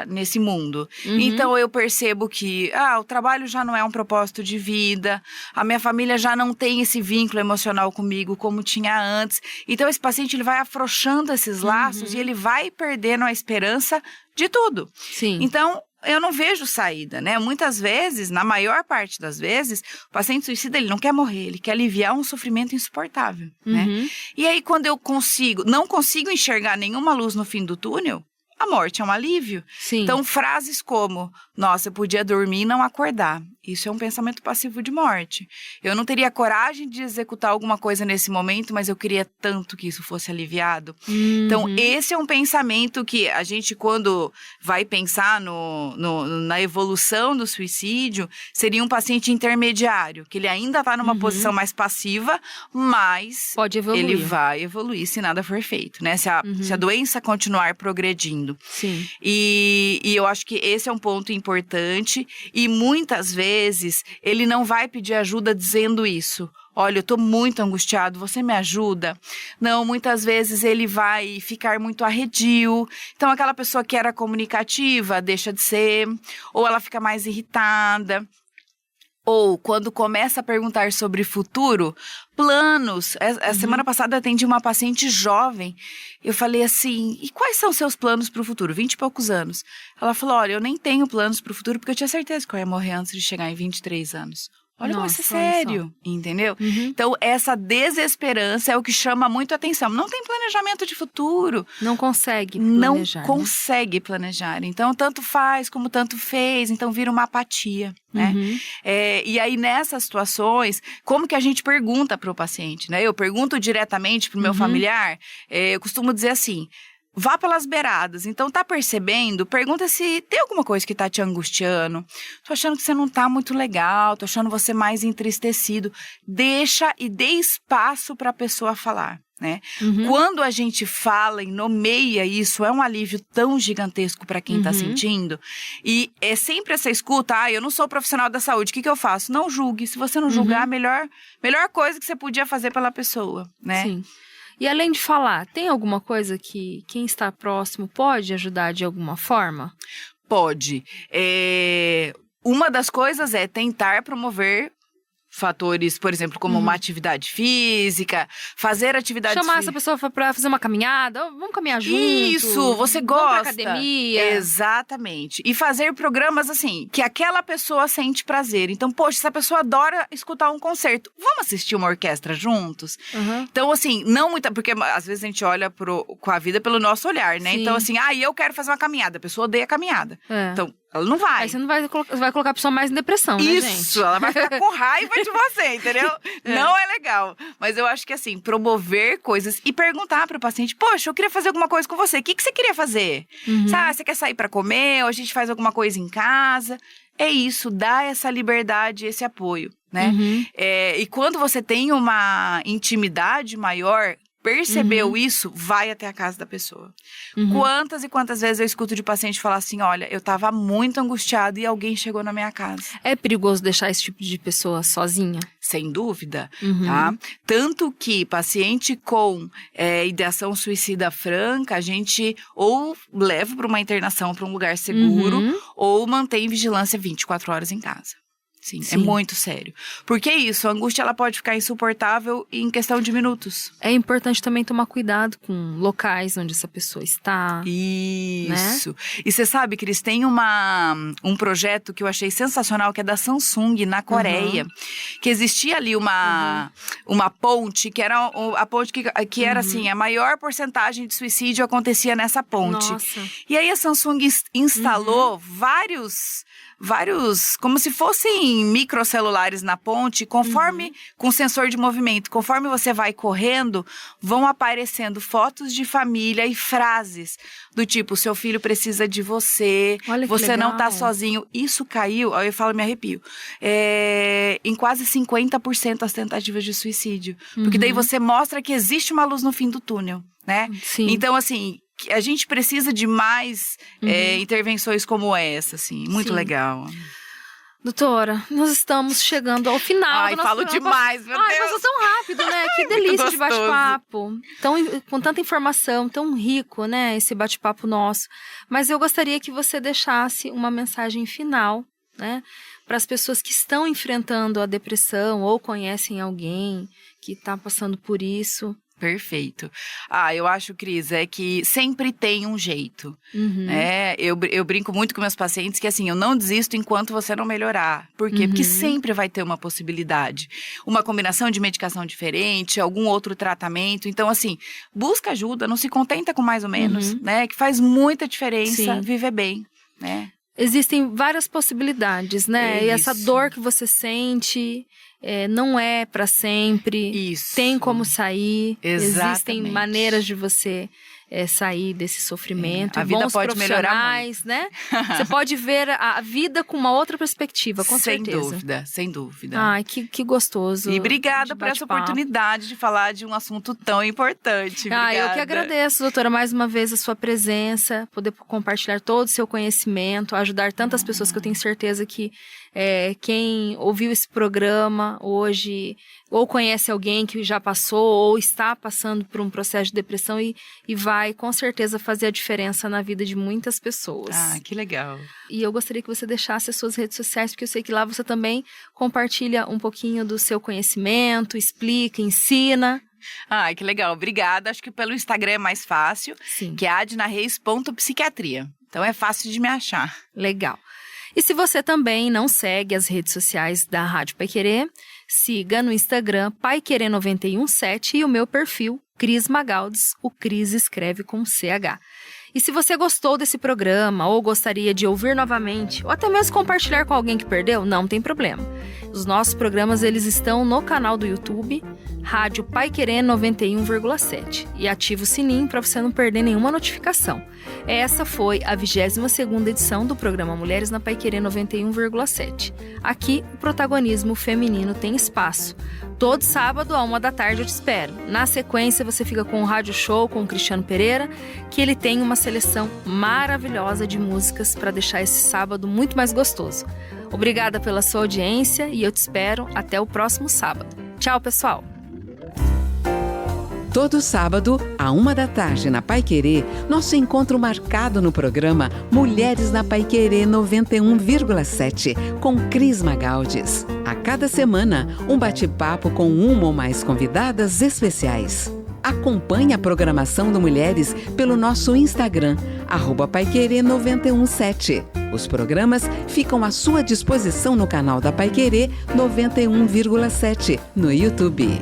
nesse mundo. Então, eu percebo que o trabalho já não é um propósito de vida, a minha família já não tem esse vínculo emocional comigo como tinha antes. Então, esse paciente ele vai afrouxando esses laços e ele vai perdendo a esperança de tudo. Sim. Então, eu não vejo saída, né? Muitas vezes, na maior parte das vezes, o paciente suicida, ele não quer morrer, ele quer aliviar um sofrimento insuportável, né? E aí, quando eu não consigo enxergar nenhuma luz no fim do túnel, a morte é um alívio. Sim. Então, frases como, nossa, eu podia dormir e não acordar. Isso é um pensamento passivo de morte. Eu não teria coragem de executar alguma coisa nesse momento, mas eu queria tanto que isso fosse aliviado. Então, esse é um pensamento que a gente, quando vai pensar na evolução do suicídio, seria um paciente intermediário, que ele ainda está numa posição mais passiva, mas pode evoluir. Ele vai evoluir se nada for feito, né? Se a doença continuar progredindo. Sim. E eu acho que esse é um ponto importante e muitas vezes ele não vai pedir ajuda dizendo isso. Olha, eu tô muito angustiado, você me ajuda? Não, muitas vezes ele vai ficar muito arredio. Então, aquela pessoa que era comunicativa deixa de ser, ou ela fica mais irritada. Ou, quando começa a perguntar sobre futuro, planos. A semana passada eu atendi uma paciente jovem. Eu falei assim, e quais são seus planos para o futuro? 20 e poucos anos. Ela falou, olha, eu nem tenho planos para o futuro porque eu tinha certeza que eu ia morrer antes de chegar em 23 anos. Olha como isso é sério, entendeu? Então, essa desesperança é o que chama muito a atenção. Não tem planejamento de futuro. Não consegue planejar. Não consegue planejar. Então, tanto faz como tanto fez. Então, vira uma apatia, né? E aí, nessas situações, como que a gente pergunta para o paciente, né? Eu pergunto diretamente para o meu familiar. Eu costumo dizer assim... Vá pelas beiradas. Então, tá percebendo? Pergunta se tem alguma coisa que tá te angustiando. Tô achando que você não tá muito legal. Tô achando você mais entristecido. Deixa e dê espaço pra pessoa falar. né? Quando a gente fala e nomeia isso, é um alívio tão gigantesco para quem tá sentindo. E é sempre essa escuta, eu não sou profissional da saúde, o que eu faço? Não julgue. Se você não julgar, a melhor coisa que você podia fazer pela pessoa, né? Sim. E além de falar, tem alguma coisa que quem está próximo pode ajudar de alguma forma? Pode. Uma das coisas é tentar promover fatores, por exemplo, como uma atividade física, fazer atividade Chamar essa pessoa pra fazer uma caminhada, vamos caminhar junto. Isso, você gosta. Vamos pra academia. Exatamente. E fazer programas assim, que aquela pessoa sente prazer. Então, poxa, essa pessoa adora escutar um concerto. Vamos assistir uma orquestra juntos? Então, assim, não muita... Porque às vezes a gente olha com a vida pelo nosso olhar, né? Sim. Então, assim, eu quero fazer uma caminhada. A pessoa odeia caminhada. Então, ela não vai. Aí você não vai colocar a pessoa mais em depressão, né, gente? Isso, ela vai ficar com raiva de você, entendeu? Não é legal. Mas eu acho que, assim, promover coisas e perguntar para o paciente, poxa, eu queria fazer alguma coisa com você. O que você queria fazer? Sabe, você quer sair para comer? Ou a gente faz alguma coisa em casa? É isso, dá essa liberdade, esse apoio, né? E quando você tem uma intimidade maior... Percebeu isso, vai até a casa da pessoa. Quantas e quantas vezes eu escuto de paciente falar assim, olha, eu tava muito angustiado e alguém chegou na minha casa. É perigoso deixar esse tipo de pessoa sozinha? Sem dúvida, tá? Tanto que paciente com ideação suicida franca, a gente ou leva para uma internação para um lugar seguro, ou mantém vigilância 24 horas em casa. Sim, é muito sério. Porque isso, a angústia ela pode ficar insuportável em questão de minutos. É importante também tomar cuidado com locais onde essa pessoa está. Isso. Né? E você sabe, Cris, tem um projeto que eu achei sensacional, que é da Samsung, na Coreia. Que existia ali uma ponte, que era a ponte que era assim, a maior porcentagem de suicídio acontecia nessa ponte. Nossa. E aí a Samsung instalou vários, como se fossem microcelulares na ponte, conforme, com sensor de movimento, conforme você vai correndo, vão aparecendo fotos de família e frases do tipo, seu filho precisa de você, olha que você legal. não tá sozinho. Isso caiu, aí eu falo, me arrepio, em quase 50% as tentativas de suicídio. Porque daí você mostra que existe uma luz no fim do túnel, né? Sim. Então, assim... A gente precisa de mais intervenções como essa, assim. Muito legal. Doutora, nós estamos chegando ao final do nosso falo programa. Demais, meu Deus. Passou tão rápido, né? Que delícia de bate-papo. Com tanta informação, tão rico, né? Esse bate-papo nosso. Mas eu gostaria que você deixasse uma mensagem final, né? Para as pessoas que estão enfrentando a depressão ou conhecem alguém que está passando por isso. Perfeito. Eu acho, Cris, que sempre tem um jeito. Eu brinco muito com meus pacientes que, assim, eu não desisto enquanto você não melhorar. Por quê? Porque sempre vai ter uma possibilidade. Uma combinação de medicação diferente, algum outro tratamento. Então, assim, busca ajuda, não se contenta com mais ou menos, né? Que faz muita diferença viver bem, né? Existem várias possibilidades, né? E essa dor que você sente... não é para sempre. Isso. Tem como sair. Exatamente. Existem maneiras de você sair desse sofrimento. A vida bons pode melhorar muito. Né? Você pode ver a vida com uma outra perspectiva, com certeza. Sem dúvida. Ai, que gostoso. E obrigada por essa oportunidade de falar de um assunto tão importante. Obrigada. Eu que agradeço, doutora, mais uma vez a sua presença, poder compartilhar todo o seu conhecimento, ajudar tantas pessoas que eu tenho certeza que quem ouviu esse programa hoje ou conhece alguém que já passou ou está passando por um processo de depressão e vai com certeza fazer a diferença na vida de muitas pessoas. Que legal. E eu gostaria que você deixasse as suas redes sociais, porque eu sei que lá você também compartilha um pouquinho do seu conhecimento, explica, ensina. Que legal. Obrigada. Acho que pelo Instagram é mais fácil, que é adnareis.psiquiatria. Então é fácil de me achar. Legal. E se você também não segue as redes sociais da Rádio Paiquerê, siga no Instagram Paiquerê917 e o meu perfil, Cris Magaldes, o Cris escreve com CH. E se você gostou desse programa ou gostaria de ouvir novamente, ou até mesmo compartilhar com alguém que perdeu, não tem problema. Os nossos programas eles estão no canal do YouTube, Rádio Paiquerê 91,7. E ativa o sininho para você não perder nenhuma notificação. Essa foi a 22ª edição do programa Mulheres na Paiquerê 91,7. Aqui, o protagonismo feminino tem espaço. Todo sábado, à 13h, eu te espero. Na sequência, você fica com o Rádio Show com o Cristiano Pereira, que ele tem uma seleção maravilhosa de músicas para deixar esse sábado muito mais gostoso. Obrigada pela sua audiência e eu te espero até o próximo sábado. Tchau, pessoal! Todo sábado, à 13h, na Paiquerê, nosso encontro marcado no programa Mulheres na Paiquerê 91,7, com Cris Magaldes. A cada semana, um bate-papo com uma ou mais convidadas especiais. Acompanhe a programação do Mulheres pelo nosso Instagram, @paiquerê917. Os programas ficam à sua disposição no canal da Paiquerê 91,7, no YouTube.